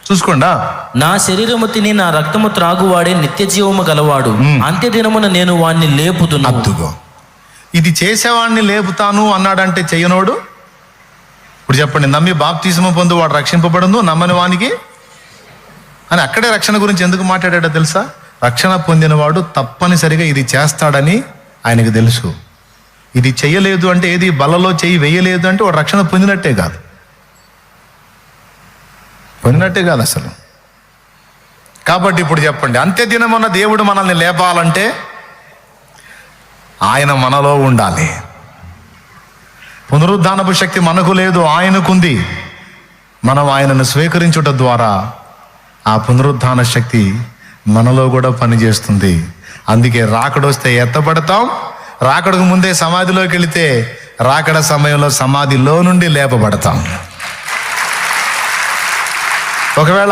చూసుకోండా. నా శరీరము తిని నా రక్తము త్రాగువాడే నిత్య జీవము గలవాడు, అంత్యదినమున నేను వాణ్ణి లేపుతున్నా. అద్దుగో, ఇది చేసేవాడిని లేపుతాను అన్నాడంటే చెయ్యనోడు. ఇప్పుడు చెప్పండి, నమ్మి బాప్తిస్మం పొందు వాడు రక్షింపబడును, నమ్మని వానికి అని అక్కడే రక్షణ గురించి ఎందుకు మాట్లాడాడో తెలుసా? రక్షణ పొందినవాడు తప్పనిసరిగా ఇది చేస్తాడని ఆయనకు తెలుసు. ఇది చెయ్యలేదు అంటే, ఏది బలలో చెయ్యి వేయలేదు అంటే వాడు రక్షణ పొందినట్టే కాదు అసలు. కాబట్టి ఇప్పుడు చెప్పండి, అంత్యదినమున దేవుడు మనల్ని లేపాలంటే ఆయన మనలో ఉండాలి. పునరుద్ధానపు శక్తి మనకు లేదు, ఆయనకుంది. మనం ఆయనను స్వీకరించుట ద్వారా ఆ పునరుద్ధాన శక్తి మనలో కూడా పనిచేస్తుంది. అందుకే రాకడొస్తే ఎత్తపడతాం, రాకడకు ముందే సమాధిలోకి వెళితే రాకడ సమయంలో సమాధిలో నుండి లేపబడతాం. ఒకవేళ